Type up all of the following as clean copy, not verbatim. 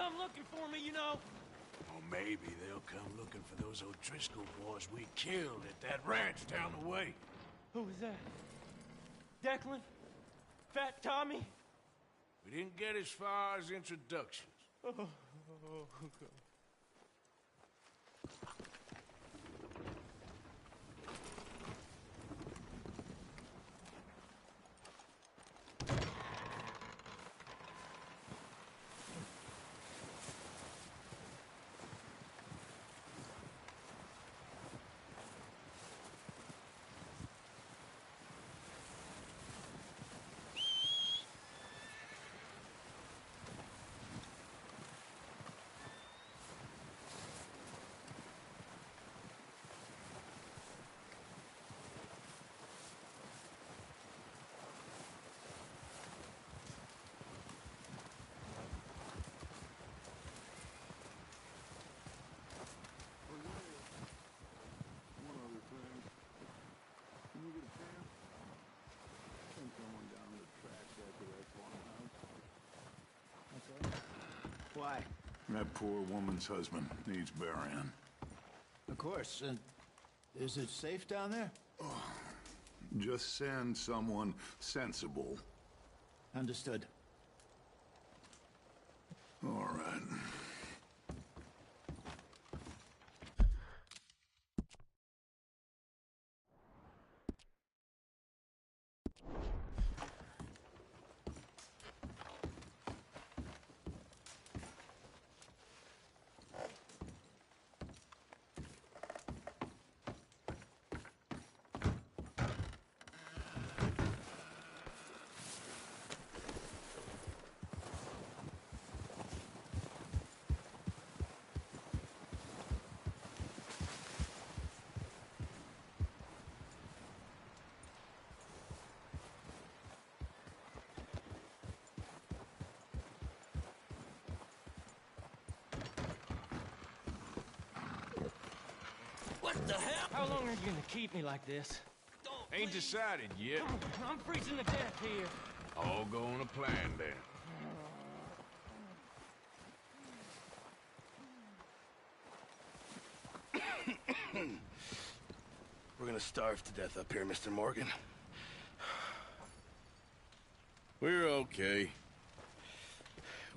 come looking for me, you know. Or maybe they'll come looking for those O'Driscoll boys we killed at that ranch down the way. Who was that? Declan? Fat Tommy? We didn't get as far as introductions. Oh, God. Why? That poor woman's husband needs burying. Of course. And is it safe down there? Just send someone sensible. Understood. All right. What the hell? How long are you gonna keep me like this? Ain't decided yet. I'm freezing to death here. All go on a plan then. We're gonna starve to death up here, Mr. Morgan. We're okay.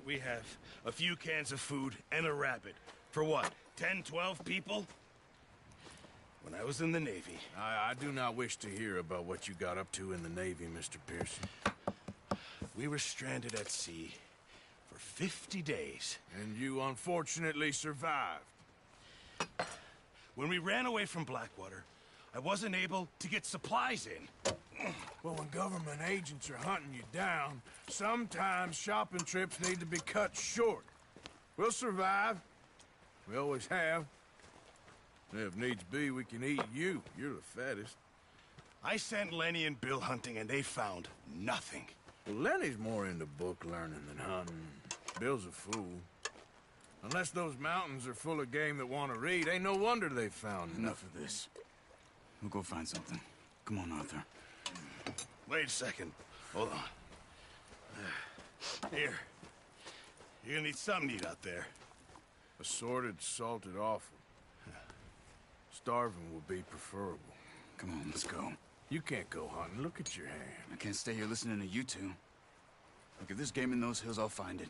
We have a few cans of food and a rabbit. For what, 10, 12 people? When I was in the Navy... I do not wish to hear about what you got up to in the Navy, Mr. Pearson. We were stranded at sea for 50 days. And you unfortunately survived. When we ran away from Blackwater, I wasn't able to get supplies in. Well, when government agents are hunting you down, sometimes shopping trips need to be cut short. We'll survive. We always have. If needs be, we can eat you. You're the fattest. I sent Lenny and Bill hunting, and they found nothing. Well, Lenny's more into book learning than hunting. Bill's a fool. Unless those mountains are full of game that want to read, ain't no wonder they found Enough of this. We'll go find something. Come on, Arthur. Wait a second. Hold on. Here. You're gonna need something to eat out there. Assorted, salted offal. Starving would be preferable. Come on, let's go. You can't go hunting. Look at your hand. I can't stay here listening to you two. Look, if there's game in those hills, I'll find it.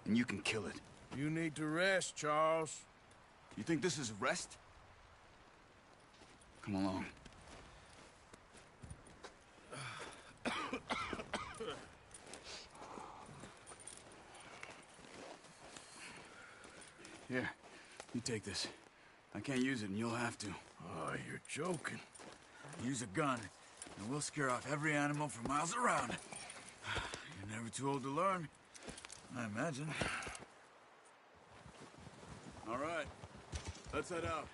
And you can kill it. You need to rest, Charles. You think this is rest? Come along. Here, you take this. I can't use it, and you'll have to. Oh, you're joking. Use a gun, and we'll scare off every animal for miles around. You're never too old to learn, I imagine. All right, let's head out.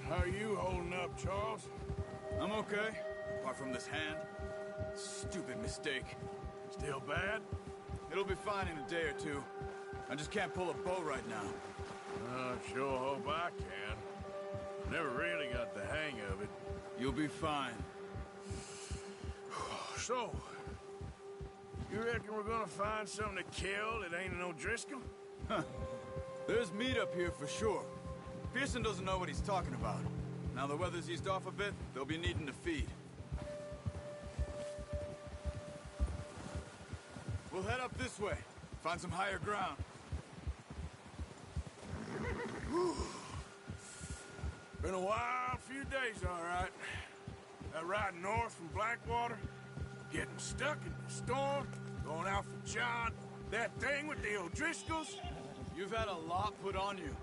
How are you holding up, Charles? I'm okay, apart from this hand. Stupid mistake. Still bad? It'll be fine in a day or two. I just can't pull a bow right now. I sure hope I can. Never really got the hang of it. You'll be fine. So, you reckon we're gonna find something to kill that ain't an O'Driscoll? There's meat up here for sure. Pearson doesn't know what he's talking about. Now the weather's eased off a bit, they'll be needing to feed. We'll head up this way, find some higher ground. Been a wild few days, all right. That ride north from Blackwater, getting stuck in the storm, going out for John, that thing with the O'Driscolls. You've had a lot put on you.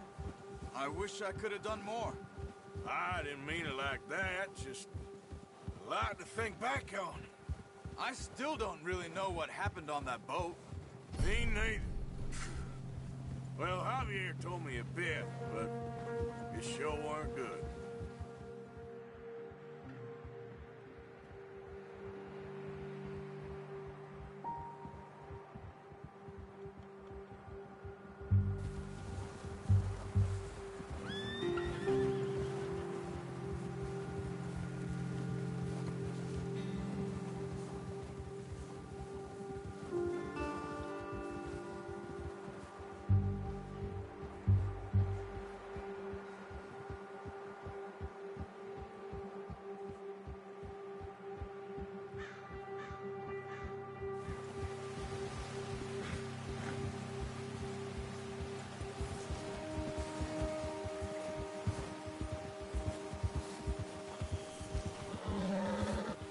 I wish I could have done more. I didn't mean it like that, just a lot to think back on. I still don't really know what happened on that boat. Me neither. Well, Javier told me a bit, but it sure weren't good.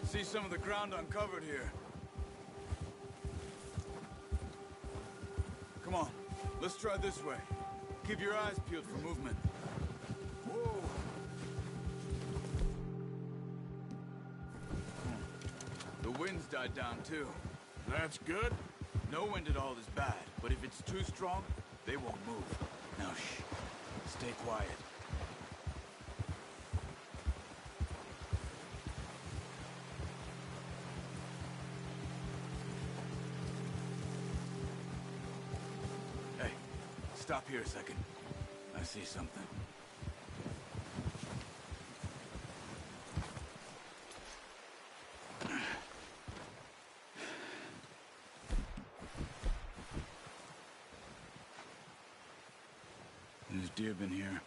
See some of the ground uncovered here. Come on, let's try this way. Keep your eyes peeled for movement. Whoa. The wind's died down too. That's good. No wind at all is bad, but if it's too strong, they won't move. Now shh, stay quiet. Hey, stop here a second. I see something. There's deer been here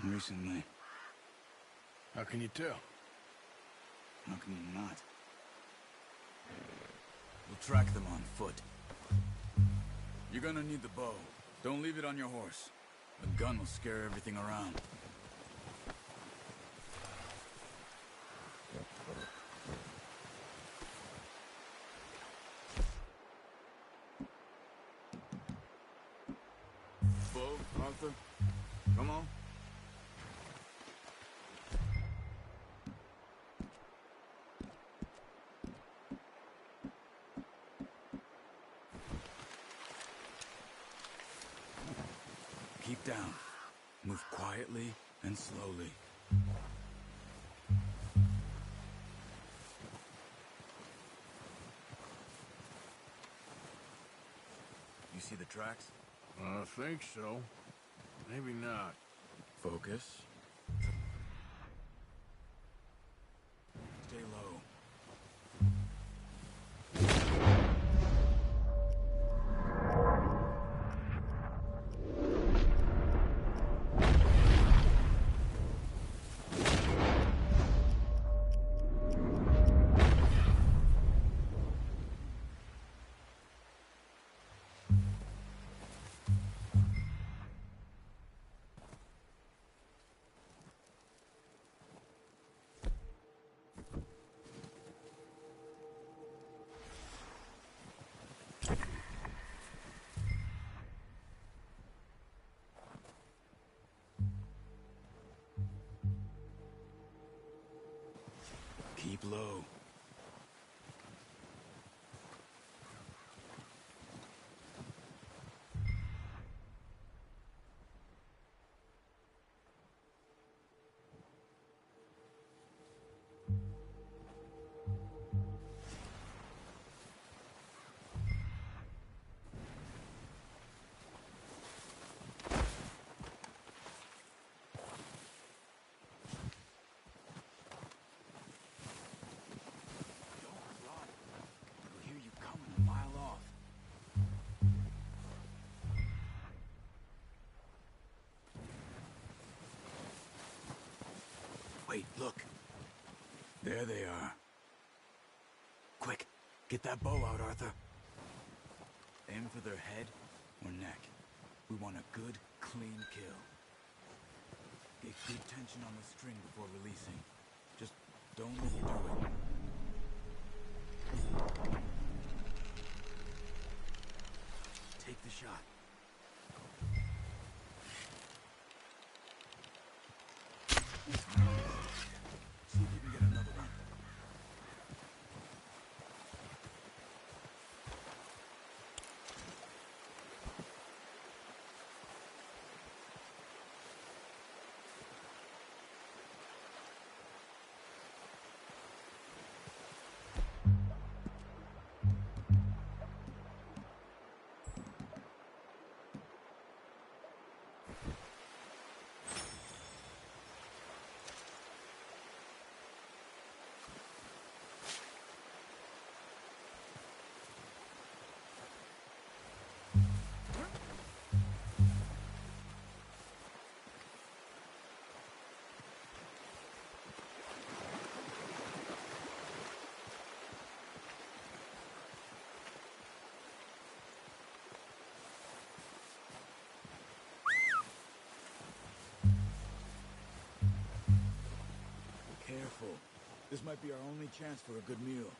recently. How can you tell? How can you not? We'll track them on foot. You're gonna need the bow. Don't leave it on your horse. The gun will scare everything around. Bow, Arthur. Come on. Keep down. Move quietly and slowly. You see the tracks? I think so. Maybe not. Focus. Stay low. Keep low. Wait, look. There they are. Quick, get that bow out, Arthur. Aim for their head or neck. We want a good, clean kill. Get good tension on the string before releasing. Just don't overdo it. Take the shot. See if you can get another one. Careful. This might be our only chance for a good meal.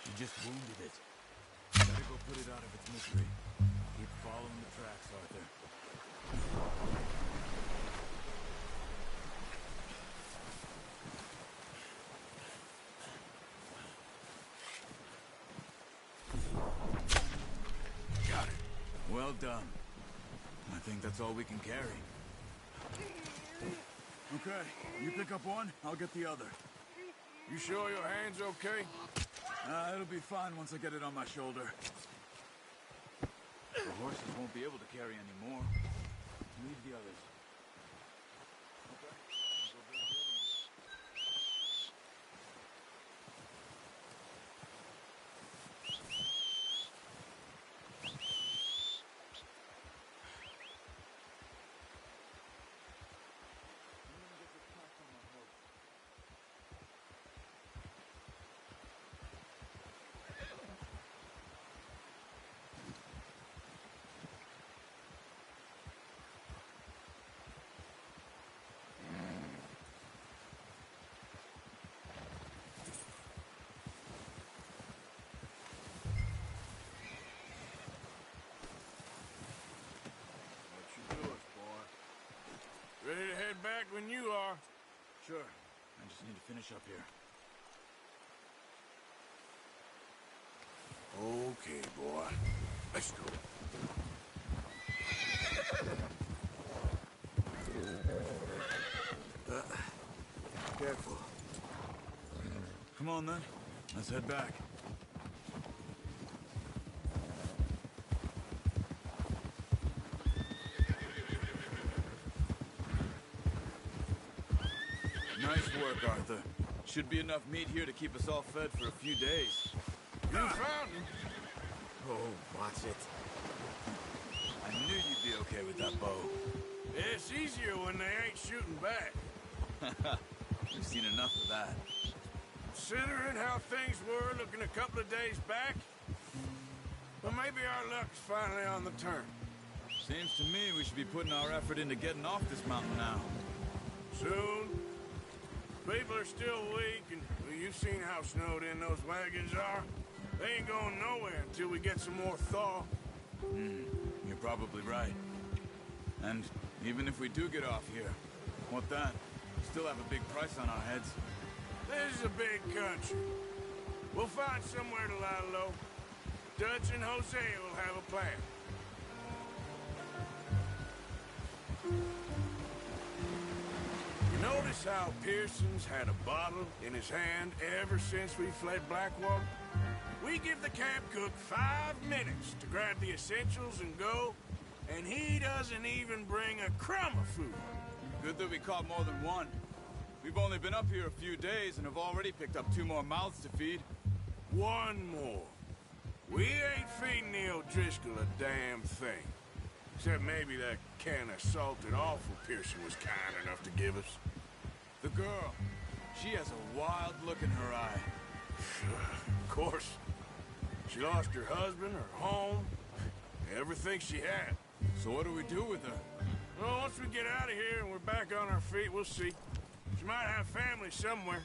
You just wounded it. Better go put it out of its misery. Keep following the tracks, Arthur. Got it. Well done. I think that's all we can carry. Okay, you pick up one, I'll get the other. You sure your hand's okay? It'll be fine once I get it on my shoulder. The horses won't be able to carry any more. Leave the others. Okay. I'll go grab the other one. I'm gonna get this patch on my horse. What you doing, boy? Ready to head back when you are. Sure. I just need to finish up here. Okay, boy. Let's go. Careful. Come on, then. Let's head back. Nice work, Arthur. Should be enough meat here to keep us all fed for a few days. You found him. Oh, watch it. I knew you'd be okay with that bow. It's easier when they ain't shooting back. We've seen enough of that. Considering how things were looking a couple of days back, well, maybe our luck's finally on the turn. Seems to me we should be putting our effort into getting off this mountain now. Soon. People are still weak, and well, you've seen how snowed in those wagons are. They ain't going nowhere until we get some more thaw. You're probably right. And even if we do get off here, what then? We still have a big price on our heads. This is a big country. We'll find somewhere to lie low. Dutch and Hosea will have a plan. You notice how Pearson's had a bottle in his hand ever since we fled Blackwater? We give the camp cook 5 minutes to grab the essentials and go, and he doesn't even bring a crumb of food. Good that we caught more than one. We've only been up here a few days and have already picked up 2 more mouths to feed. 1 more. We ain't feeding the O'Driscoll a damn thing. Except maybe that can of salted offal Pearson was kind enough to give us. The girl, she has a wild look in her eye. Of course. She lost her husband, her home, everything she had. So what do we do with her? Well, once we get out of here and we're back on our feet, we'll see. She might have family somewhere.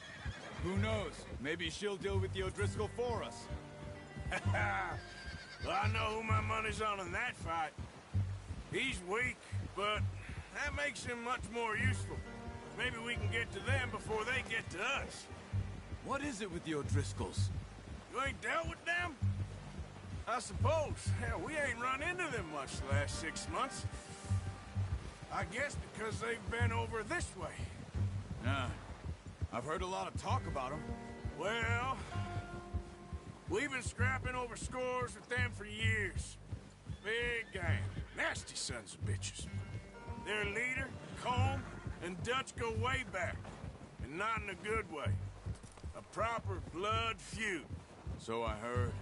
Who knows? Maybe she'll deal with the O'Driscoll for us. Well, I know who my money's on in that fight. He's weak, but that makes him much more useful. Maybe we can get to them before they get to us. What is it with the O'Driscolls? You ain't dealt with them? I suppose. Hell, we ain't run into them much the last 6 months. I guess because they've been over this way. Nah. I've heard a lot of talk about them. Well, we've been scrapping over scores with them for years. Big gang. Nasty sons of bitches. Their leader, Colm, and Dutch go way back. And not in a good way. A proper blood feud. So I heard.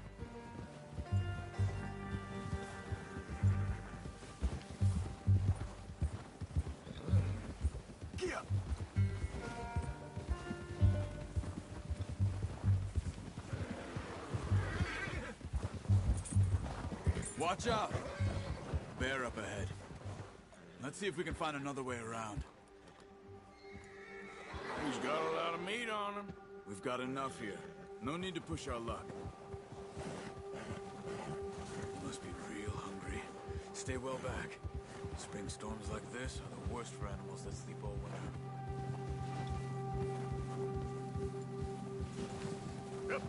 Get up! Watch out! Bear up ahead. Let's see if we can find another way around. He's got a lot of meat on him. We've got enough here. No need to push our luck. Must be real hungry. Stay well back. Spring storms like this are the worst for animals that sleep all winter. Yep.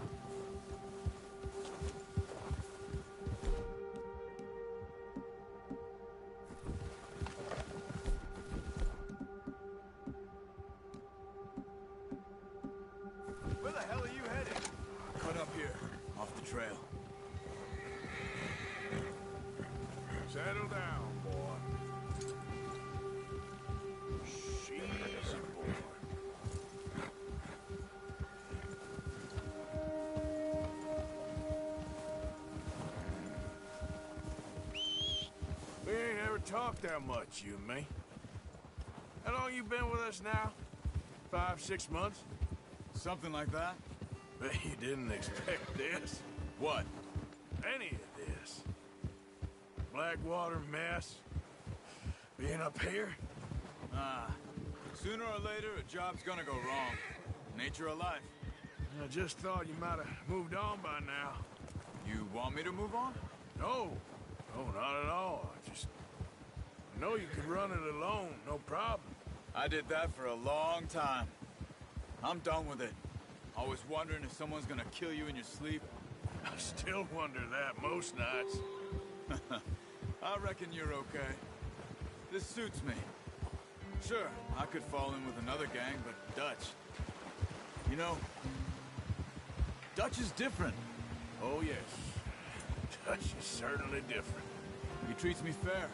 Where the hell are you headed? Cut up here, off the trail. Settle down, boy. She's a boy. We ain't ever talked that much, you and me. How long you been with us now? 5, 6 months? Something like that? Bet you didn't expect this. What? Any of this. Blackwater mess. Being up here? Sooner or later, a job's gonna go wrong. Nature of life. I just thought you might have moved on by now. You want me to move on? No. No, not at all. I know you could run it alone, no problem. I did that for a long time. I'm done with it. Always wondering if someone's gonna kill you in your sleep. I still wonder that most nights. I reckon you're okay. This suits me. Sure, I could fall in with another gang, but Dutch... You know, Dutch is different. Oh, yes. Dutch is certainly different. He treats me fair.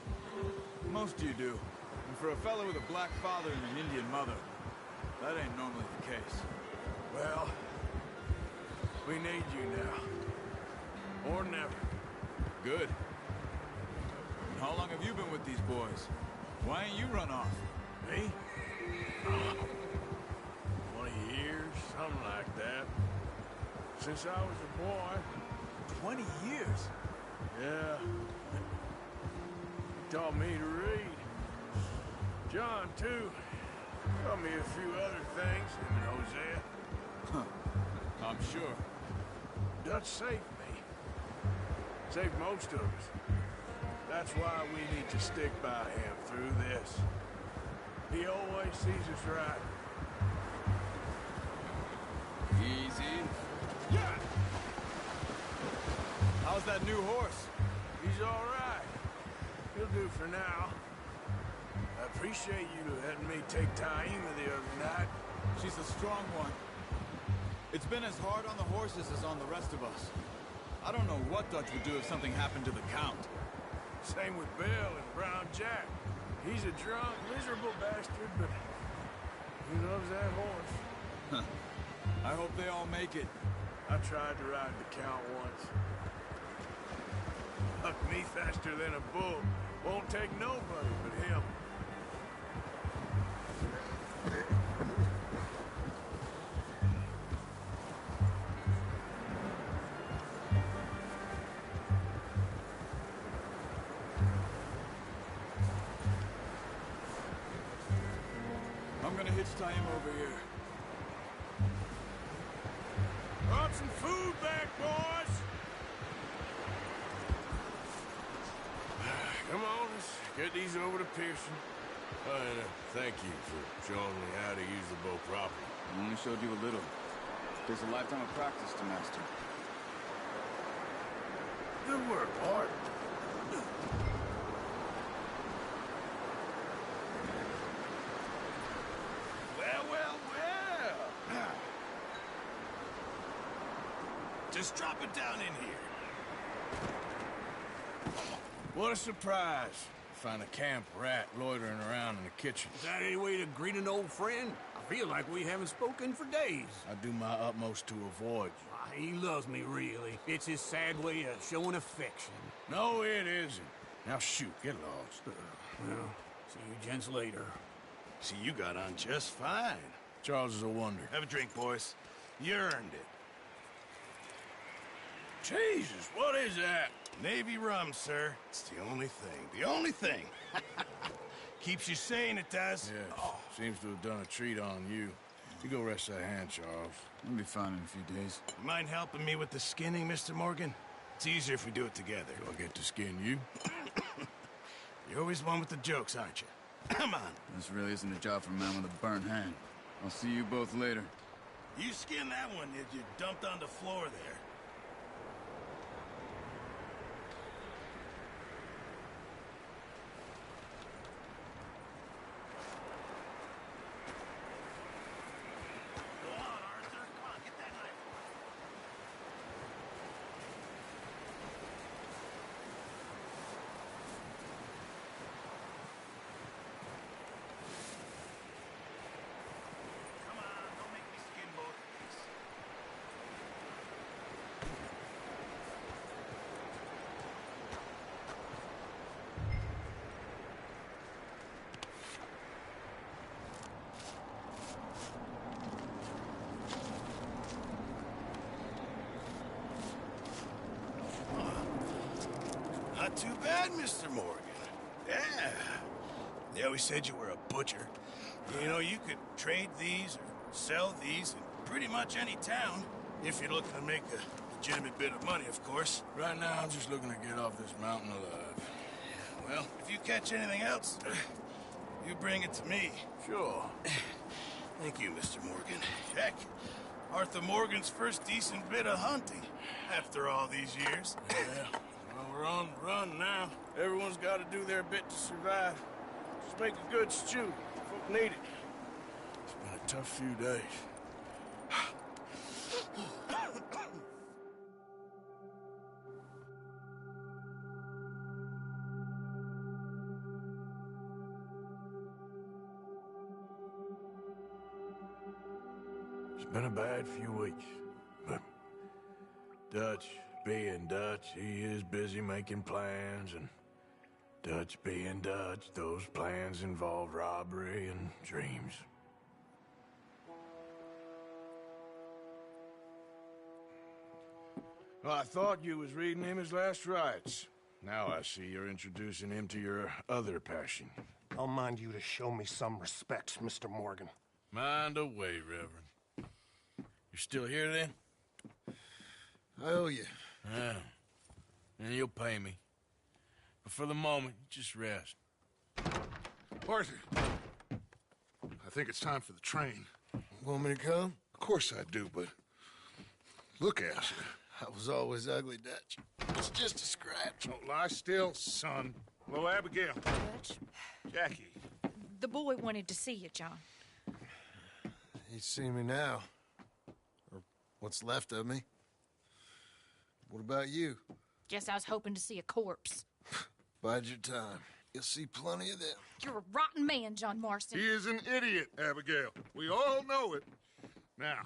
Most of you do. And for a fellow with a black father and an Indian mother, that ain't normally the case. Well, we need you now. Or never. Good. And how long have you been with these boys? Why ain't you run off? Me? 20 years, something like that. Since I was a boy. 20 years? Yeah. He taught me to read. John, too. Taught me a few other things, and Hosea. I'm sure. Dutch saved me. Saved most of us. That's why we need to stick by him through this. He always sees us right. Easy. Yeah! How's that new horse? He's all right. He'll do for now. That appreciate you letting me take Taima the other night. She's a strong one. It's been as hard on the horses as on the rest of us. I don't know what Dutch would do if something happened to the Count. Same with Bill and Brown Jack. He's a drunk, miserable bastard, but he loves that horse. I hope they all make it. I tried to ride the Count once. Bucked me faster than a bull. Won't take nobody but him. I'm gonna hitch tie him over here. Brought some food back, boys! Come on, let's get these over to Pearson. And thank you for showing me how to use the bow properly. I only showed you a little. There's a lifetime of practice to master. Good work, Bart. Well. Just drop it down in here. What a surprise. Find a camp rat loitering around in the kitchen. Is that any way to greet an old friend? I feel like we haven't spoken for days. I do my utmost to avoid you. Why, he loves me, really. It's his sad way of showing affection. No, it isn't. Now shoot, get lost. Well, see you gents later. See, you got on just fine. Charles is a wonder. Have a drink, boys. You earned it. Jesus, what is that? Navy rum, sir. It's the only thing. The only thing. Keeps you sane, it does. Yes, seems to have done a treat on you. You go rest that hand, Charles. We'll be fine in a few days. You mind helping me with the skinning, Mr. Morgan? It's easier if we do it together. Do I get to skin you? You're always one with the jokes, aren't you? Come on. This really isn't a job for a man with a burnt hand. I'll see you both later. You skinned that one that you dumped on the floor there. Go on, Arthur. Come on, get that knife. Come on, don't make me skin both of these. Not too bad, Mr. Morgan. Yeah. They always said you were a butcher. You know, you could trade these or sell these in pretty much any town, if you're looking to make a legitimate bit of money, of course. Right now, I'm just looking to get off this mountain alive. Well, if you catch anything else, you bring it to me. Sure. Thank you, Mr. Morgan. Heck, Arthur Morgan's first decent bit of hunting after all these years. Yeah. Well, we're on the run now. Everyone's got to do their bit to survive. Just make a good stew. Folk need it. It's been a tough few days. It's been a bad few weeks, but Dutch being Dutch, he is busy making plans, and Dutch being Dutch, those plans involve robbery and dreams. Well, I thought you was reading him his last rites. Now I see you're introducing him to your other passion. I'll mind you to show me some respect, Mr. Morgan. Mind away, Reverend. You're still here, then? I owe you. Yeah. And you'll pay me. But for the moment, just rest. Arthur, I think it's time for the train. Want me to come? Of course I do, but look at you. I was always ugly, Dutch. It's just a scratch. Don't lie still, son. Hello, Abigail. Dutch, Jackie. The boy wanted to see you, John. He's seen me now. Or what's left of me. What about you? Guess I was hoping to see a corpse. Bide your time. You'll see plenty of them. You're a rotten man, John Marston. He is an idiot, Abigail. We all know it. Now,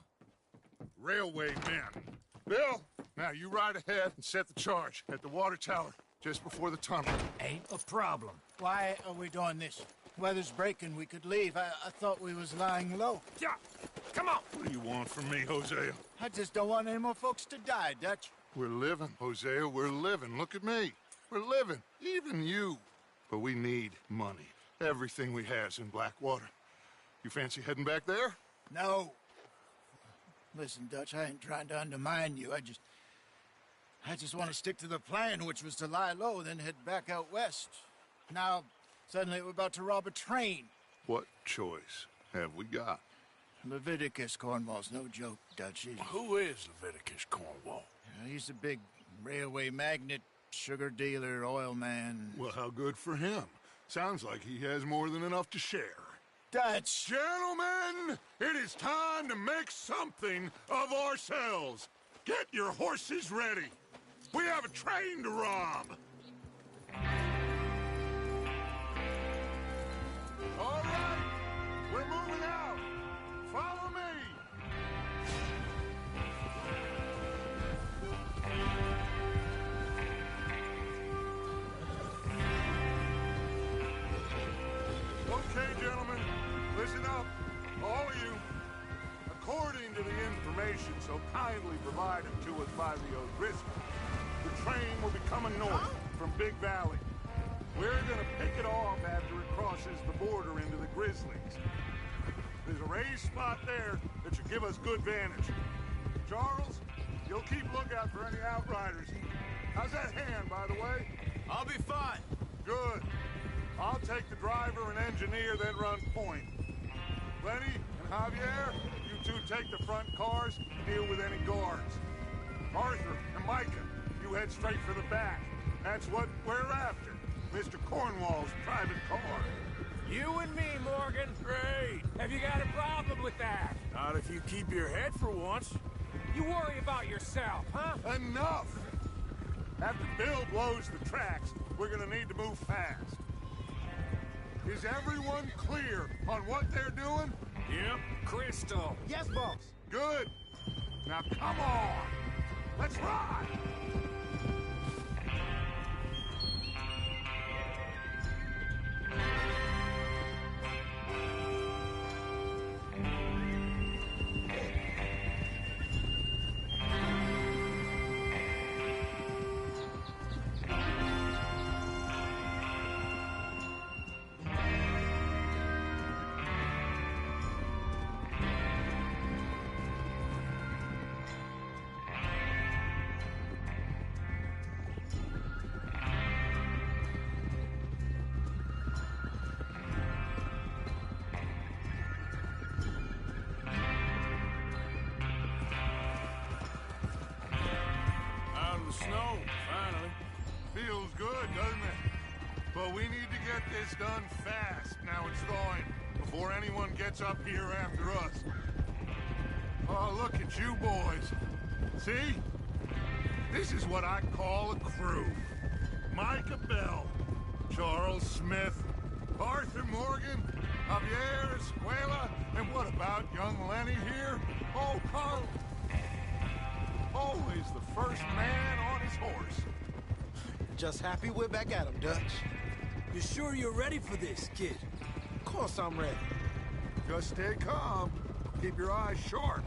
railway men. Bill, now you ride ahead and set the charge at the water tower just before the tunnel. Ain't a problem. Why are we doing this? Weather's breaking. We could leave. I thought we was lying low. Yeah, come on. What do you want from me, Hosea? I just don't want any more folks to die, Dutch. We're living, Hosea. We're living. Look at me. We're living. Even you. But we need money. Everything we has in Blackwater. You fancy heading back there? No. Listen, Dutch, I ain't trying to undermine you. I just want to stick to the plan, which was to lie low, then head back out west. Now, suddenly we're about to rob a train. What choice have we got? Leviticus Cornwall's no joke, Dutch. Who is Leviticus Cornwall? He's a big railway magnate, sugar dealer, oil man. Well, how good for him. Sounds like he has more than enough to share. Dutch! Gentlemen, it is time to make something of ourselves. Get your horses ready. We have a train to rob. All right, we're moving out. Follow me. Okay, gentlemen, listen up, all of you. According to the information so kindly provided to us by the O'Driscolls, the train will be coming north from Big Valley. We're gonna pick it off after it crosses the border into the Grizzlies. There's a raised spot there that should give us good vantage. Charles, you'll keep lookout for any outriders. How's that hand, by the way? I'll be fine. Good. I'll take the driver and engineer, then run point. Lenny and Javier, you two take the front cars and deal with any guards. Arthur and Micah, you head straight for the back. That's what we're after. Mr. Cornwall's private car. You and me, Morgan. Great. Have you got a problem with that? Not if you keep your head for once. You worry about yourself, huh? Enough! After Bill blows the tracks, we're gonna need to move fast. Is everyone clear on what they're doing? Yep, crystal. Yes, boss. Good. Now come on. Let's ride. Snow, finally. Feels good, doesn't it? But we need to get this done fast now it's thawing, before anyone gets up here after us. Oh, look at you boys. See? This is what I call a crew. Micah Bell, Charles Smith, Arthur Morgan, Javier Escuela, and what about young Lenny here? Oh, Carl. Always the first man on his horse. Just happy we're back at him, Dutch. You sure you're ready for this, kid? Of course I'm ready. Just stay calm. Keep your eyes sharp.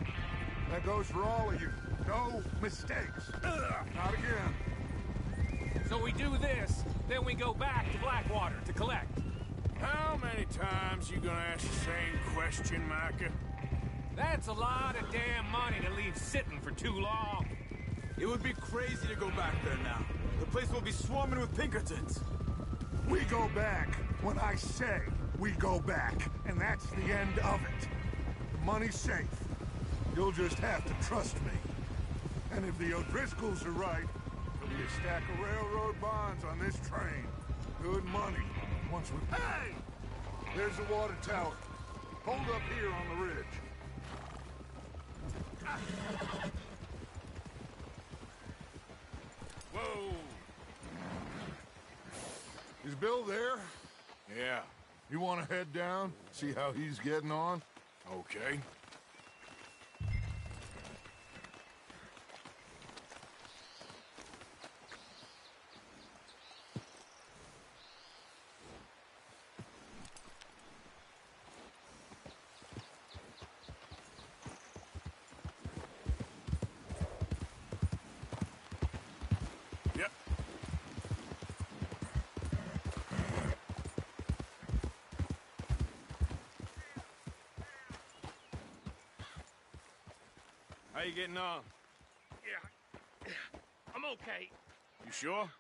That goes for all of you. No mistakes. Not again. So we do this, then we go back to Blackwater to collect. How many times you gonna ask the same question, Micah? That's a lot of damn money to leave sitting for too long. It would be crazy to go back there now. The place will be swarming with Pinkertons. We go back when I say we go back, and that's the end of it. The money's safe. You'll just have to trust me. And if the O'Driscolls are right, there'll be a stack of railroad bonds on this train. Good money. Once we... Hey! There's the water tower. Hold up here on the ridge. Whoa! Is Bill there? Yeah. You want to head down? See how he's getting on? Okay. Yep. How you getting on? Yeah, I'm okay. You sure?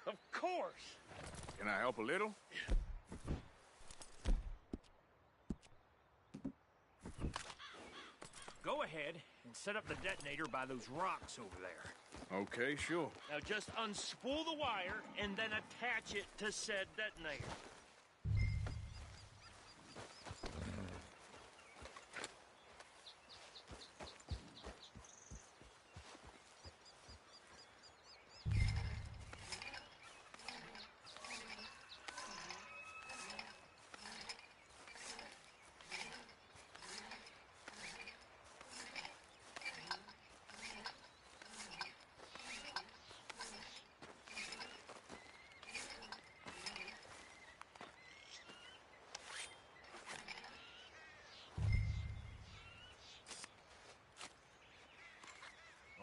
Of course. Can I help a little? Go ahead and set up the detonator by those rocks over there. Okay, sure. Now just unspool the wire and then attach it to said detonator.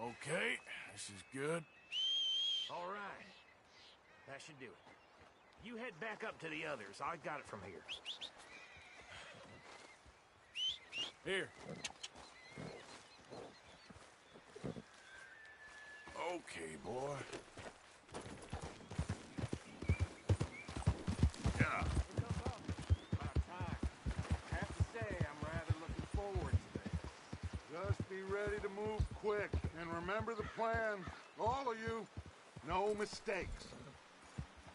Okay, this is good. All right. That should do it. You head back up to the others. I got it from here. Here. Okay, boy. Yeah. Just be ready to move quick, and remember the plan. All of you, no mistakes.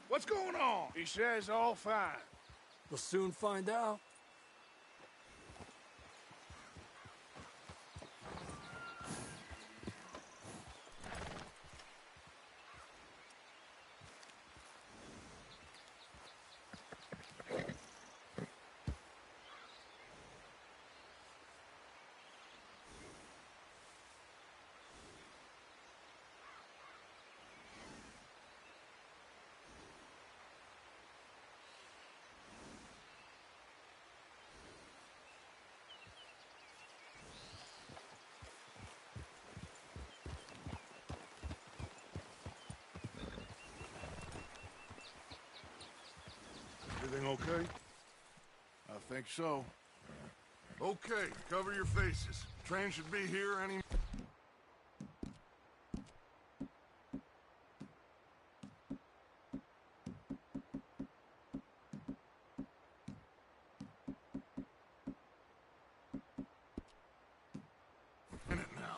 What's going on? He says all fine. We'll soon find out. Everything okay? I think so. Okay, cover your faces. Train should be here any... minute now.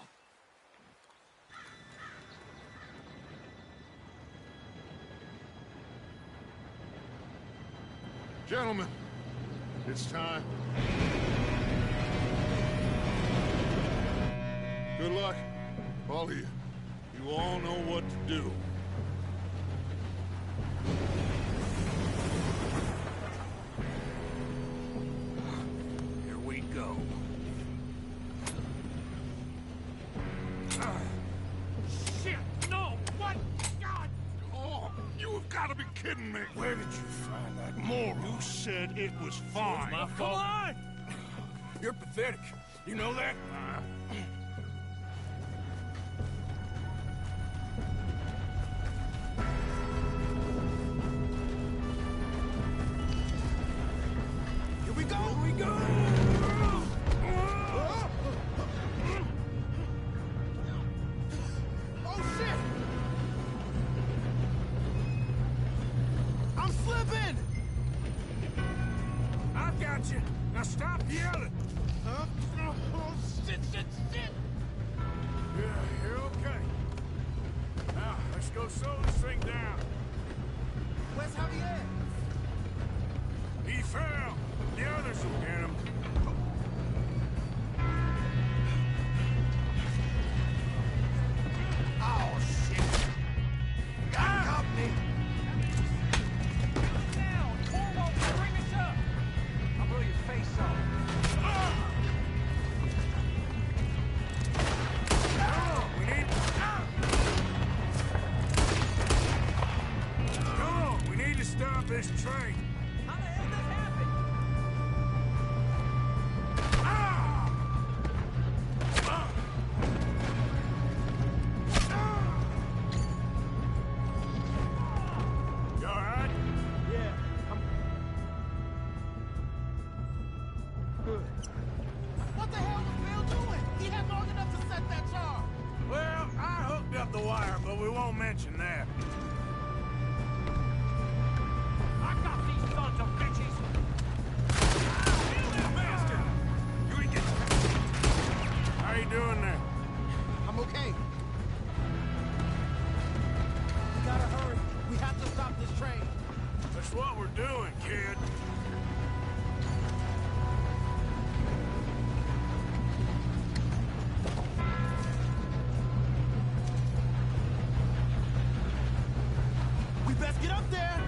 Gentlemen, it's time. Good luck, all of you. You all know what to do. Here we go. Shit! No! What? God! Oh, you have got to be kidding me. Where did you find that moron? You said it was fine. My fault. Come on! You're pathetic. You know that? Here we go! Here we go! Oh, shit! I'm slipping! I got you. Now stop yelling. Oh, shit, shit, shit! Yeah, you're okay. Now, let's go slow this thing down. Where's Javier? He fell. Get him. Oh, shit. Got company. Down! Corvo, bring us up! I'll blow your face off. We need to stop this train. How the hell did this happen? You all right? Yeah, I'm good. What the hell was Bill doing? He had long enough to set that charge. Well, I hooked up the wire, but we won't mention that. I got these sons of bitches! How you doing there? I'm okay. We gotta hurry. We have to stop this train. That's what we're doing, kid. We best get up there.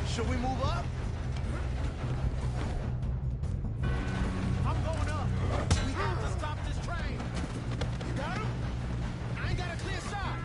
Should we move up? I'm going up. We have to stop this train. You got him? I ain't got a clear shot.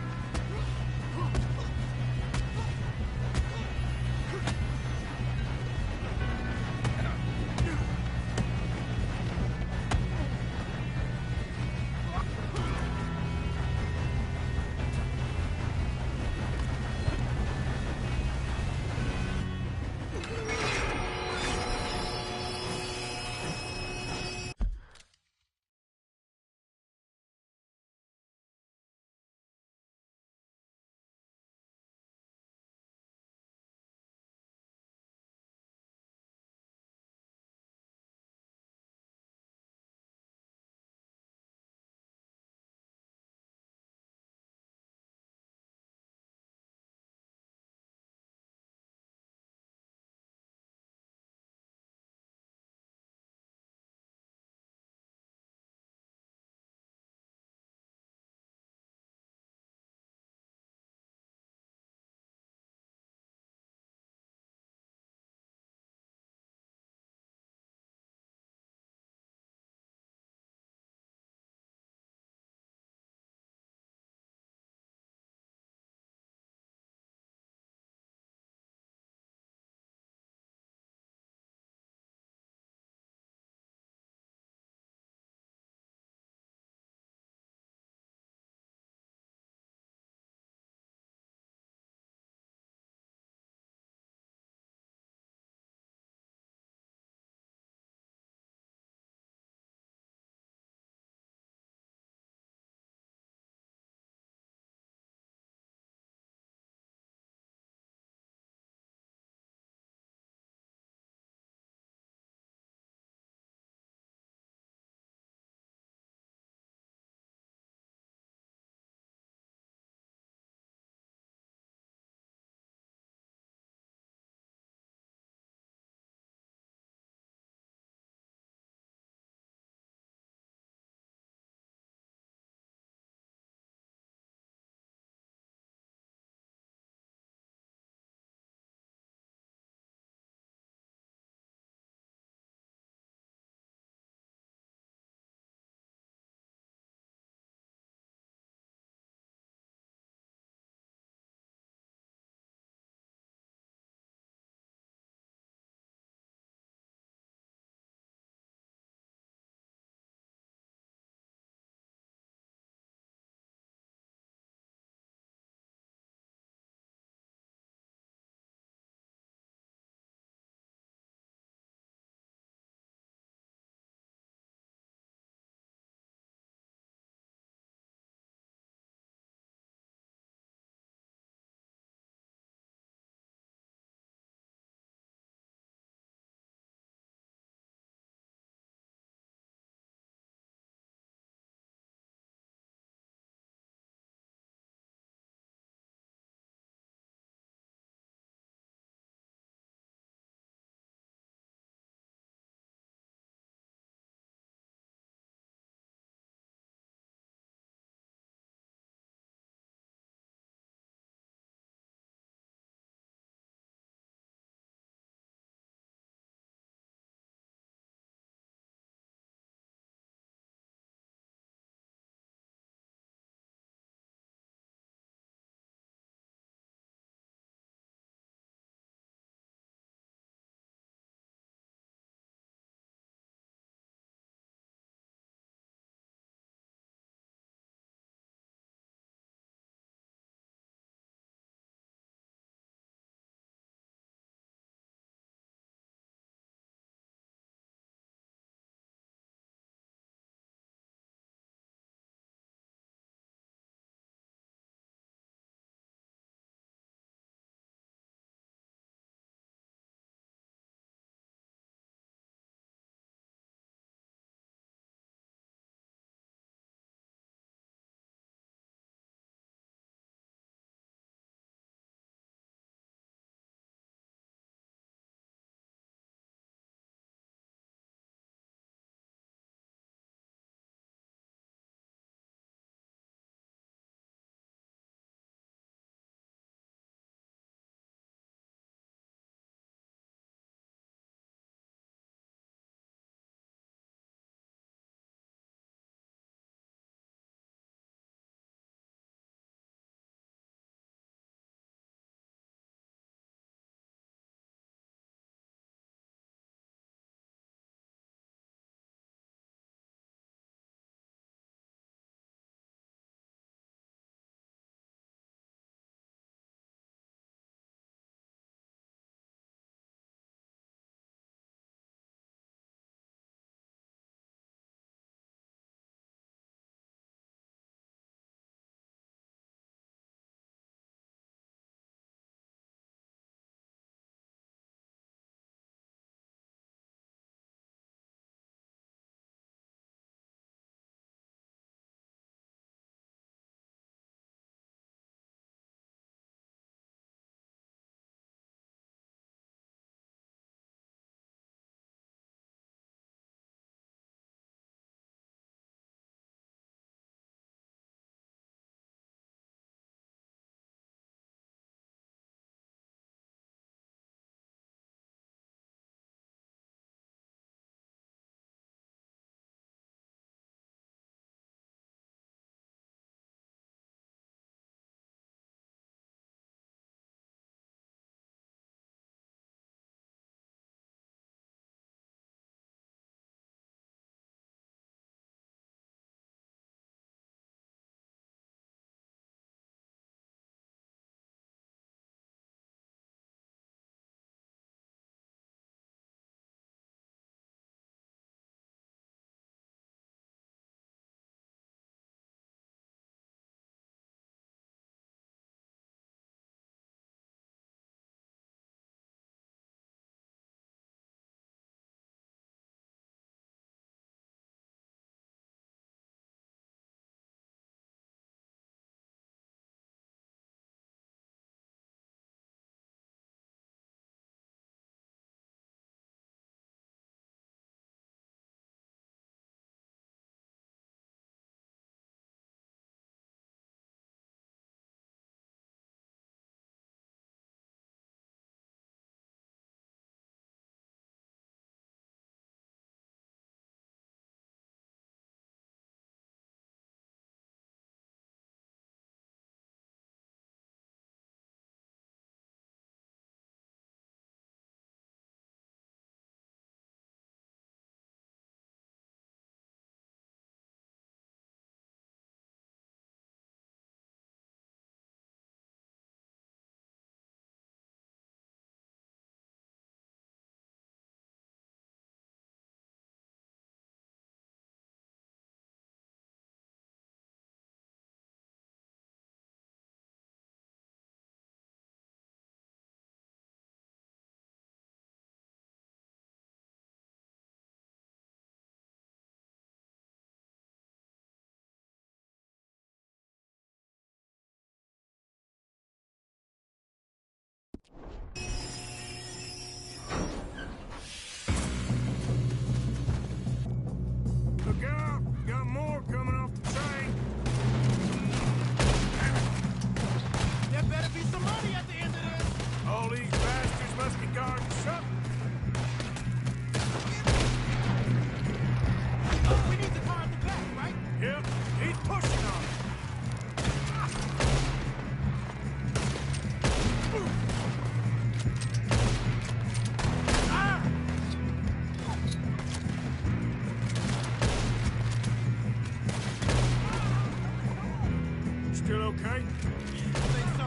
Still okay? I think so.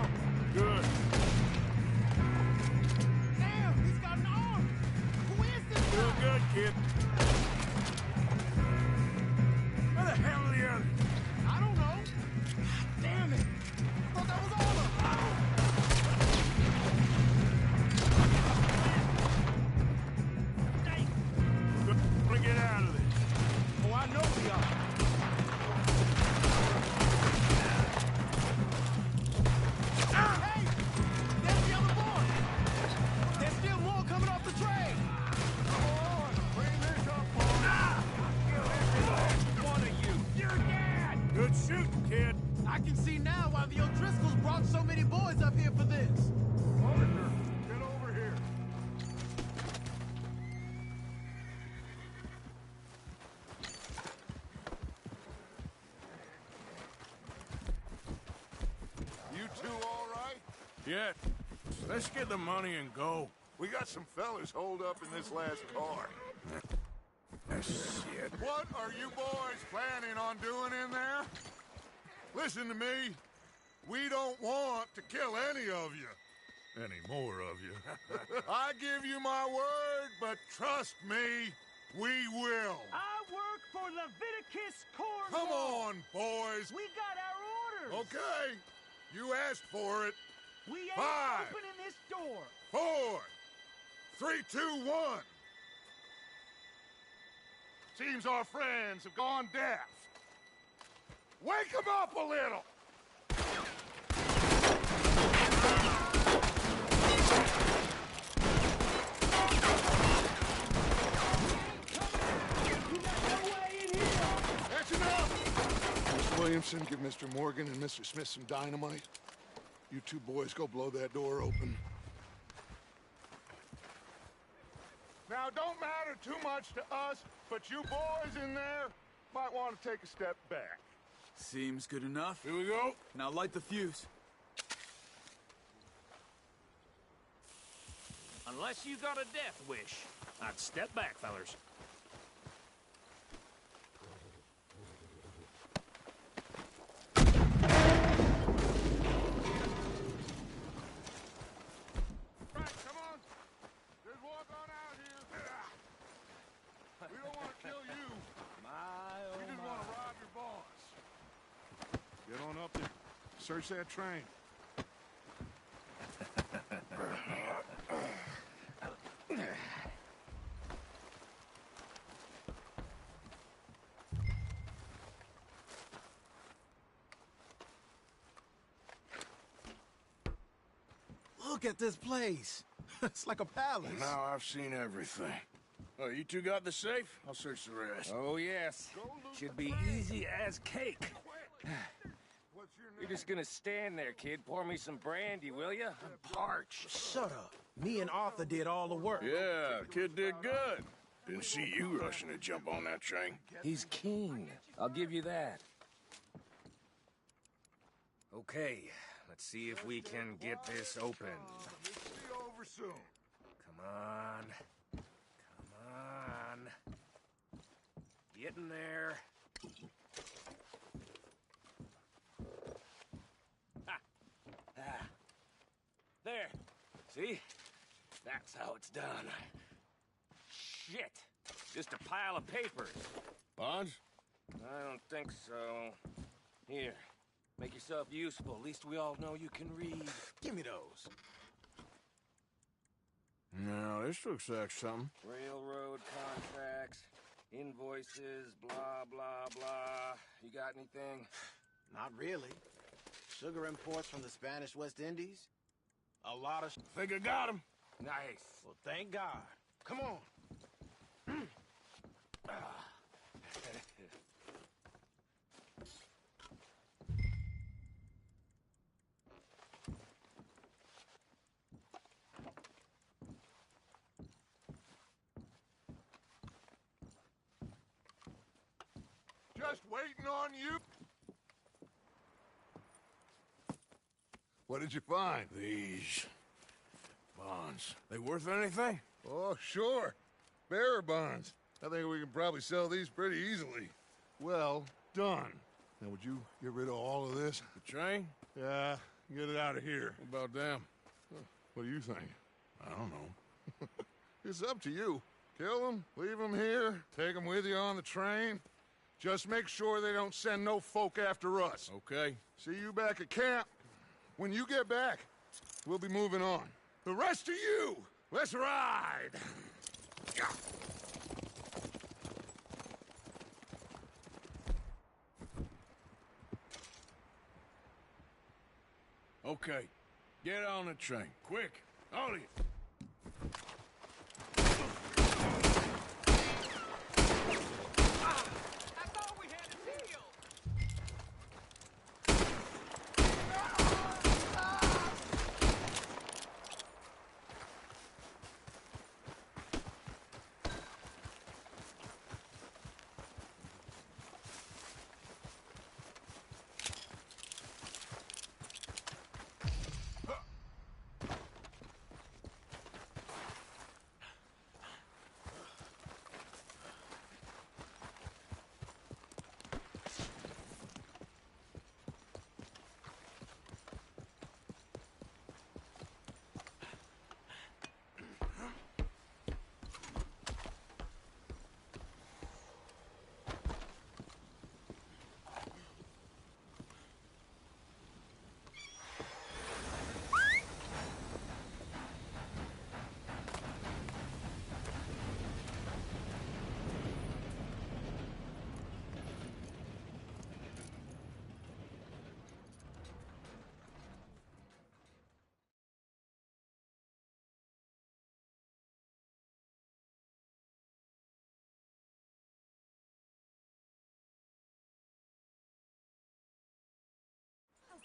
Good. Damn, he's got an arm! Who is this Still guy? good, kid. Where the hell are the others? I don't know. Damn it! I thought that was all of them. We're gonna get out of this. Oh, I know we are. Hey! There's the other boy! There's still more coming off the train! Come on, clean this up, boys. One of you. You're dead! Good shooting, kid. I can see now why the O'Driscolls brought so many boys up here for this. Arthur, get over here. You two all right? Yeah. Let's get the money and go. We got some fellas holed up in this last car. Shit. What are you boys planning on doing in there? Listen to me. We don't want to kill any of you. Any more of you. I give you my word, but trust me, we will. I work for Leviticus Corps. Come on, boys. We got our orders. Okay. You asked for it. We ain't 5, opening this door. 4, 3, 2, 1. Seems our friends have gone deaf. Wake them up a little. That's enough. Mr. Williamson, give Mr. Morgan and Mr. Smith some dynamite. You two boys go blow that door open. Now, don't matter too much to us, but you boys in there might want to take a step back. Seems good enough. Here we go. Now light the fuse. Unless you got a death wish, I'd step back, fellers. Right, come on. Just walk on out here. We don't want to kill you. We just want to rob your boss. Get on up there. Search that train. Look at this place. It's like a palace. Now I've seen everything. Oh, you two got the safe? I'll search the rest. Oh, yes. Should be easy as cake. What's your You're name? just gonna stand there, kid. Pour me some brandy, will ya? I'm parched. Shut up. Me and Arthur did all the work. Yeah, kid did good. Didn't see you rushing to jump on that train. He's king. I'll give you that. Okay, let's see if we can get this open. We'll be over soon. Come on. Come on. Get in there. Ha. Ah. There. See? That's how it's done. Shit. Just a pile of papers. Bonds? I don't think so. Here. Make yourself useful. At least we all know you can read. Give me those. No, this looks like something. Railroad contracts, invoices, blah, blah, blah. You got anything? Not really. Sugar imports from the Spanish West Indies. A lot of... Think I got him. Nice. Well, thank God. Come on. Just waiting on you. What did you find? These bonds. They worth anything? Oh, sure. Bearer bonds. I think we can probably sell these pretty easily. Well done. Now, would you get rid of all of this? The train? Yeah, get it out of here. What about them? What do you think? I don't know. It's up to you. Kill them, leave them here, take them with you on the train. Just make sure they don't send no folk after us. Okay. See you back at camp. When you get back, we'll be moving on. The rest of you, let's ride! Okay. Get on the train. Quick. All of you.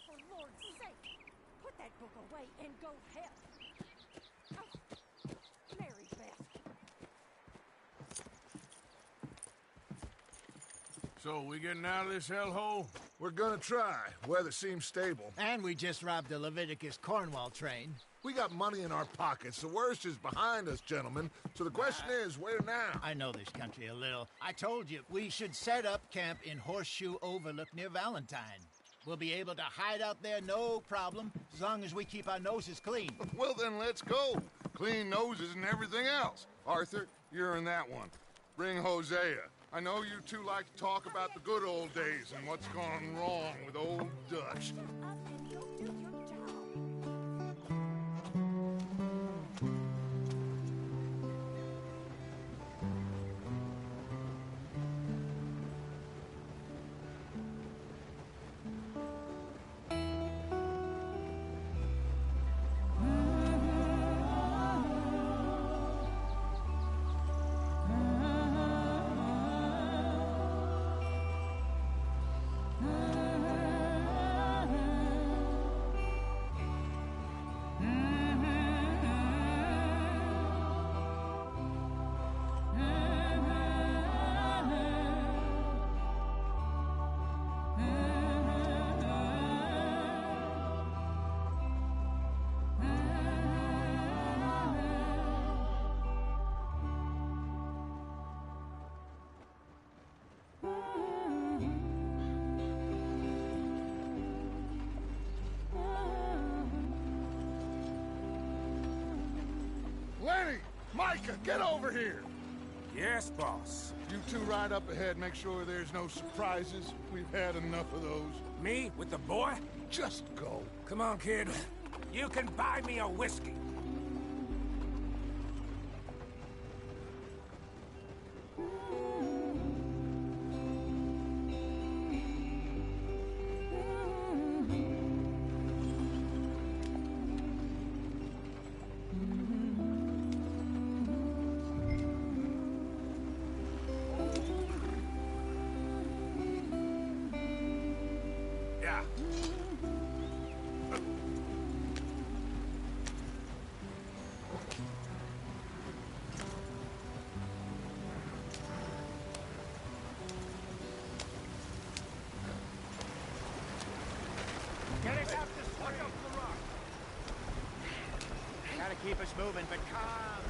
For Lord's sake, put that book away and go help. Oh, Mary Beth. So, we getting out of this hellhole? We're gonna try. Weather seems stable. And we just robbed the Leviticus Cornwall train. We got money in our pockets. The worst is behind us, gentlemen. So the question is, where now? I know this country a little. I told you, we should set up camp in Horseshoe Overlook near Valentine. We'll be able to hide out there, no problem, as long as we keep our noses clean. Well, then let's go. Clean noses and everything else. Arthur, you're in that one. Bring Hosea. I know you two like to talk about the good old days and what's gone wrong with old Dutch. Lenny! Micah, get over here! Yes, boss. You two ride up ahead, make sure there's no surprises. We've had enough of those. Me? With the boy? Just go. Come on, kid. You can buy me a whiskey. Get us out this way. Up the rock. Gotta keep us moving, but calm.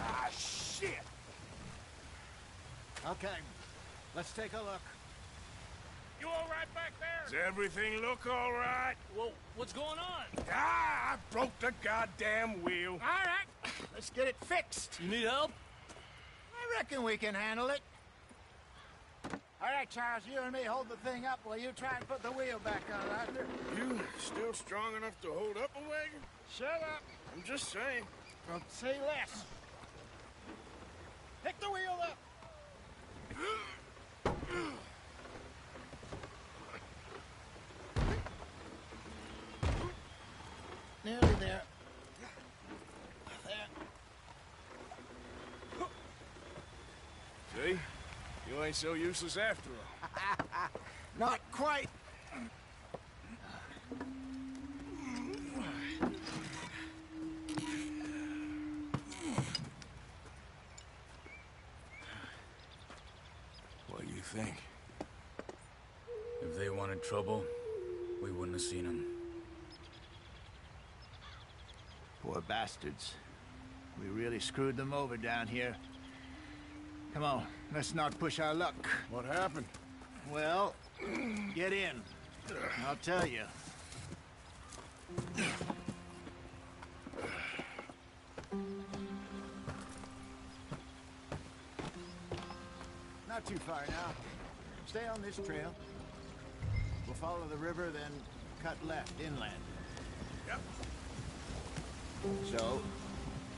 Ah, shit! Okay, let's take a look. You all right back there? Does everything look all right? Well, what's going on? Ah, I broke the goddamn wheel. All right, let's get it fixed. You need help? I reckon we can handle it. All right, Charles, you and me hold the thing up while you try and put the wheel back on, Arthur. You still strong enough to hold up a wagon? Shut up. I'm just saying. Well, say less. Pick the wheel up. Nearly there. See? You ain't so useless after all. Not quite. What do you think? If they wanted trouble, we wouldn't have seen them. Poor bastards. We really screwed them over down here. Come on, let's not push our luck. What happened? Well, get in. I'll tell you. Not too far now. Stay on this trail. We'll follow the river, then cut left inland. Yep. So,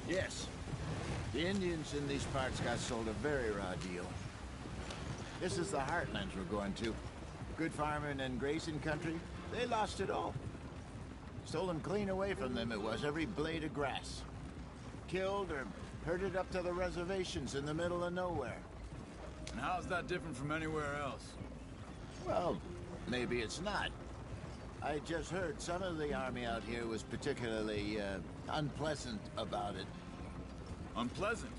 yes, the Indians in these parts got sold a very raw deal. This is the heartlands we're going to. Good farming and grazing country, they lost it all. Stolen clean away from them it was, every blade of grass. Killed or herded up to the reservations in the middle of nowhere. And how's that different from anywhere else? Well, maybe it's not. I just heard some of the army out here was particularly, unpleasant about it. Unpleasant?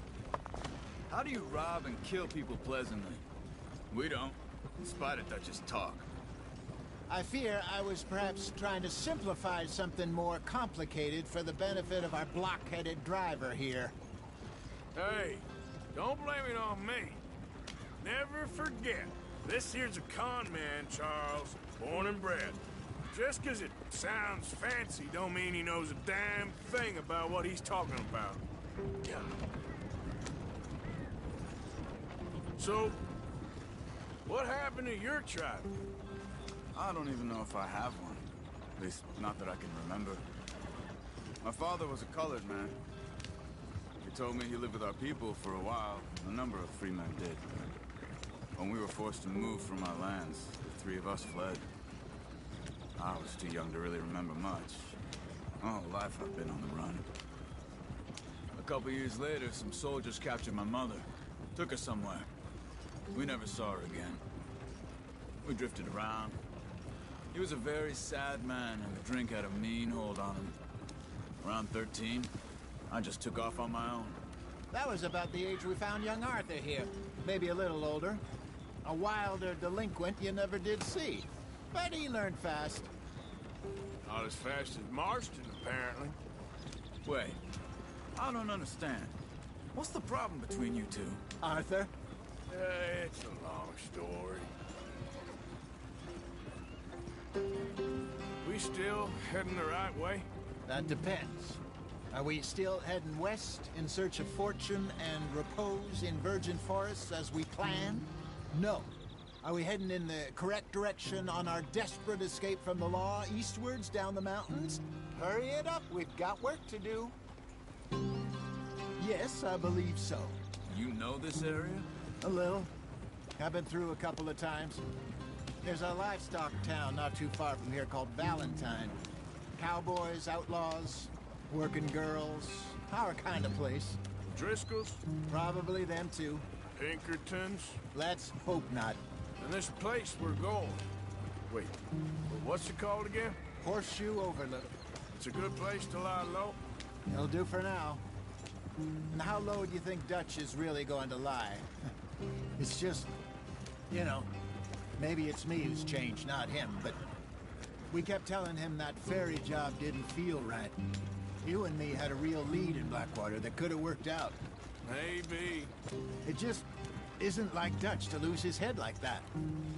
How do you rob and kill people pleasantly? We don't, in spite of Dutch's talk. I fear I was perhaps trying to simplify something more complicated for the benefit of our block-headed driver here. Hey, don't blame it on me. Never forget, this here's a con man, Charles, born and bred. Just 'cause it sounds fancy don't mean he knows a damn thing about what he's talking about. So, what happened to your tribe? I don't even know if I have one. At least, not that I can remember. My father was a colored man. He told me he lived with our people for a while. A number of free men did. When we were forced to move from our lands, the three of us fled. I was too young to really remember much. My whole life I've been on the run. A couple years later, some soldiers captured my mother. Took her somewhere. We never saw her again. We drifted around. He was a very sad man, and the drink had a mean hold on him. Around 13, I just took off on my own. That was about the age we found young Arthur here. Maybe a little older. A wilder delinquent you never did see. But he learned fast. Not as fast as Marston, apparently. Wait, I don't understand. What's the problem between you two? Arthur? It's a long story. We still heading the right way? That depends. Are we still heading west in search of fortune and repose in virgin forests as we planned? No. Are we heading in the correct direction on our desperate escape from the law eastwards down the mountains? Hurry it up, we've got work to do. Yes, I believe so. You know this area? A little. I've been through a couple of times. There's a livestock town not too far from here called Valentine. Cowboys, outlaws, working girls, our kind of place. Driscoll's? Probably them too. Pinkertons? Let's hope not. And this place we're going. Wait, what's it called again? Horseshoe Overlook. It's a good place to lie low? It'll do for now. And how low do you think Dutch is really going to lie? It's just, you know, maybe it's me who's changed, not him, but we kept telling him that ferry job didn't feel right. You and me had a real lead in Blackwater that could have worked out. Maybe. It just isn't like Dutch to lose his head like that.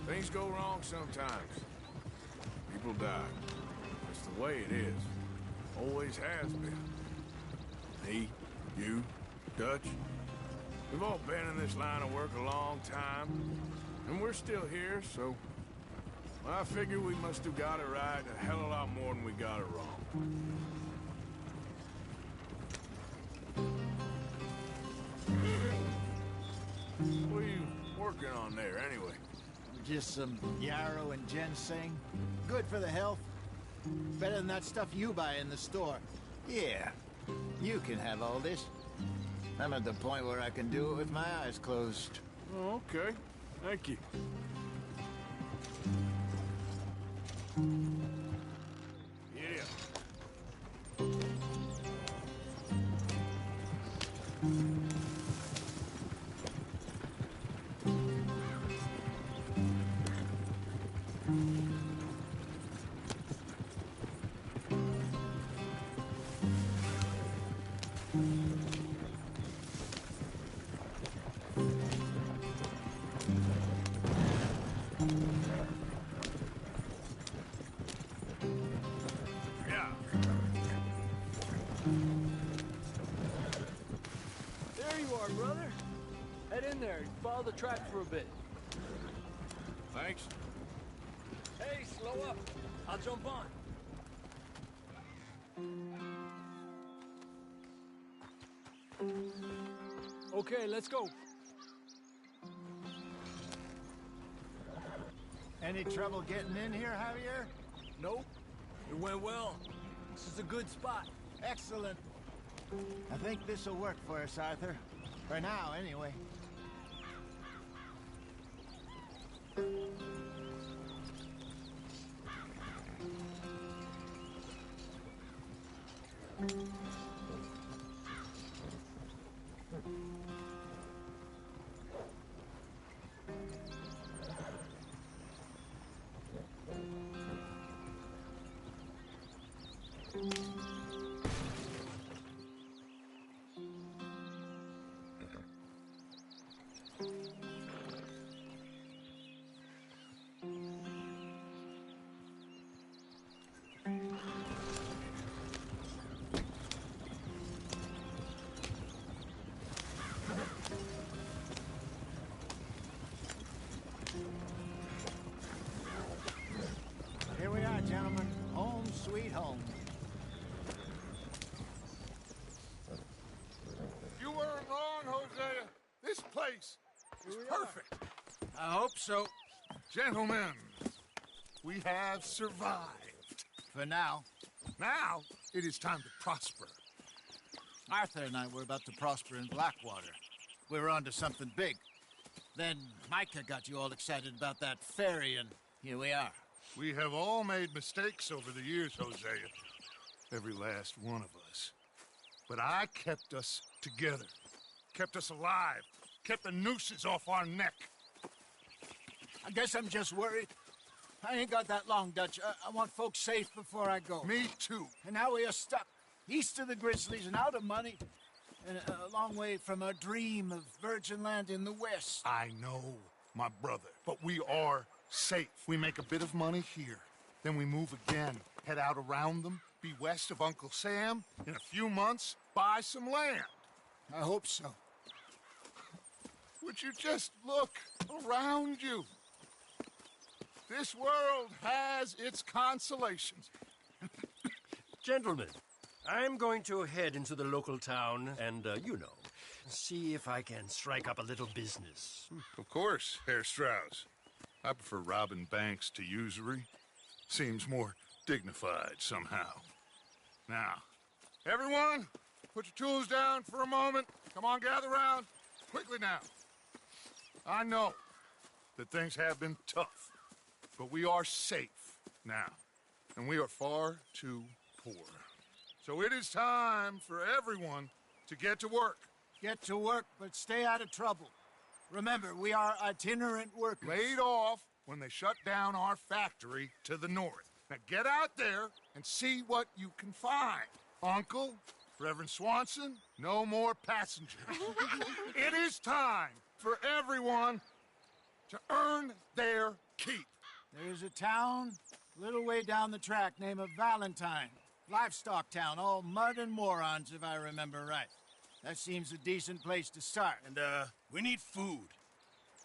Things go wrong sometimes. People die. It's the way it is. Always has been. Me, you, Dutch. We've all been in this line of work a long time. And we're still here, so... I figure we must have got it right a hell of a lot more than we got it wrong. What are you working on there, anyway? Just some yarrow and ginseng. Good for the health. Better than that stuff you buy in the store. Yeah, you can have all this. I'm at the point where I can do it with my eyes closed. Oh, okay. Thank you. Yeah. There you are, brother. Head in there and follow the track for a bit. Thanks. Hey, slow up. I'll jump on. Okay, let's go. Any trouble getting in here, Javier? Nope. It went well. This is a good spot. Excellent. I think this'll work for us, Arthur. For now, anyway. Here we are, gentlemen. Home sweet home. You weren't wrong, Hosea. This place is perfect. I hope so. Gentlemen, we have survived. For now. Now, it is time to prosper. Arthur and I were about to prosper in Blackwater. We were onto something big. Then Micah got you all excited about that ferry, and here we are. We have all made mistakes over the years, Hosea. Every last one of us. But I kept us together. Kept us alive. Kept the nooses off our neck. I guess I'm just worried. I ain't got that long, Dutch. I want folks safe before I go. Me too. And now we are stuck. East of the Grizzlies and out of money. And a long way from our dream of virgin land in the west. I know, my brother. But we are safe. We make a bit of money here. Then we move again. Head out around them. Be west of Uncle Sam. In a few months, buy some land. I hope so. Would you just look around you? This world has its consolations. Gentlemen, I'm going to head into the local town and, see if I can strike up a little business. Of course, Herr Strauss. I prefer robbing banks to usury. Seems more dignified somehow. Now, everyone, put your tools down for a moment. Come on, gather round. Quickly now. I know that things have been tough, but we are safe now, and we are far too poor. So it is time for everyone to get to work. Get to work, but stay out of trouble. Remember, we are itinerant workers. Laid off when they shut down our factory to the north. Now get out there and see what you can find. Uncle, Reverend Swanson, no more passengers. It is time for everyone to earn their keep. There's a town a little way down the track named Valentine. Livestock town, all mud and morons, if I remember right. That seems a decent place to start. And, we need food.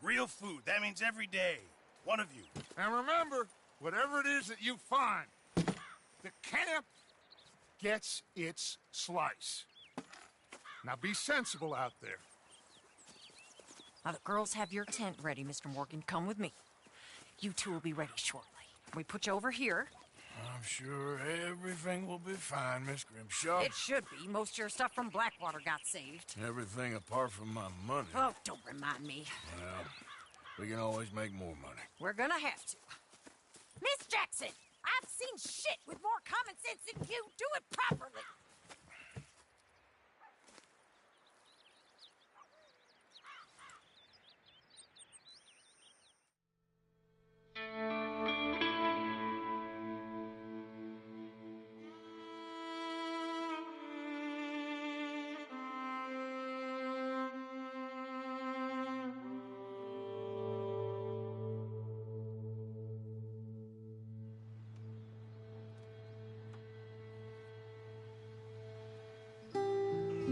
Real food. That means every day. One of you. And remember, whatever it is that you find, the camp gets its slice. Now be sensible out there. Now the girls have your tent ready, Mr. Morgan. Come with me. You two will be ready shortly. We put you over here. I'm sure everything will be fine, Miss Grimshaw. It should be. Most of your stuff from Blackwater got saved. Everything apart from my money. Oh, don't remind me. Well, we can always make more money. We're gonna have to. Miss Jackson, I've seen shit with more common sense than you. Do it properly.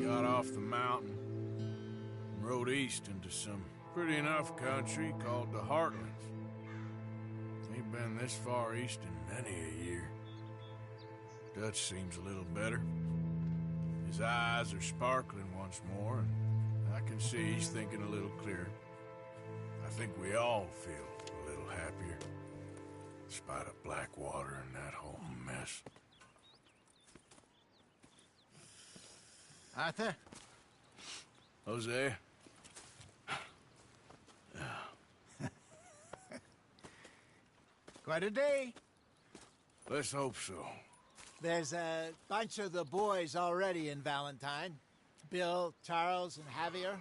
Got off the mountain and rode east into some pretty enough country called the Heartlands. Ain't been this far east in many a year. Dutch seems a little better. His eyes are sparkling once more, and I can see he's thinking a little clearer. I think we all feel a little happier, in spite of Blackwater and that whole mess. Arthur? Jose? Quite a day. Let's hope so. There's a bunch of the boys already in Valentine. Bill, Charles, and Javier.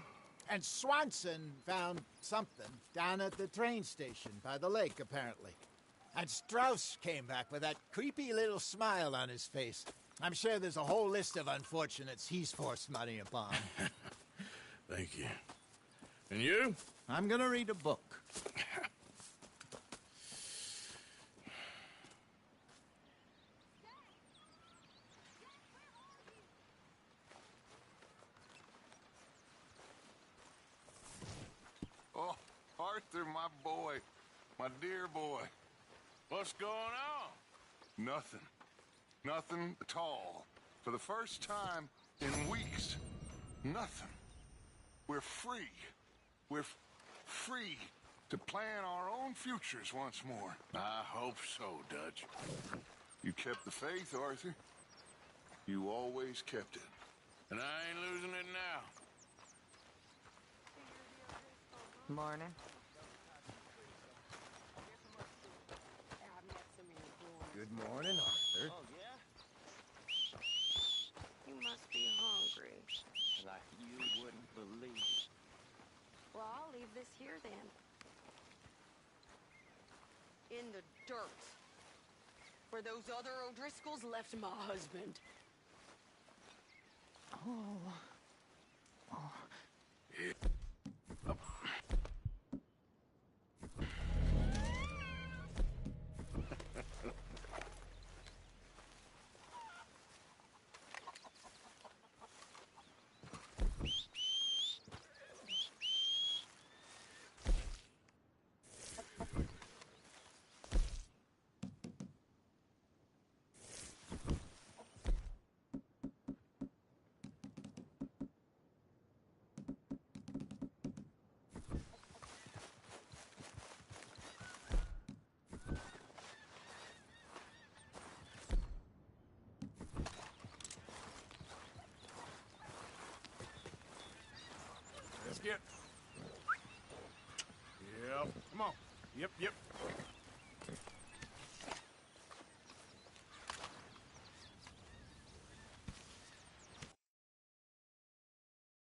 And Swanson found something down at the train station by the lake, apparently. And Strauss came back with that creepy little smile on his face. I'm sure there's a whole list of unfortunates he's forced money upon. Thank you. And you? I'm gonna read a book. Oh, Arthur, my boy. My dear boy. What's going on? Nothing. Nothing at all. For the first time in weeks. Nothing. We're free. We're free to plan our own futures once more. I hope so, Dutch. You kept the faith, Arthur. You always kept it. And I ain't losing it now. Morning. Good morning, Arthur. Oh, yeah? You must be hungry. Like you wouldn't believe. Well, I'll leave this here then. In the dirt. Where those other O'Driscolls left my husband. Oh. Let's get. Yep. Come on. Yep.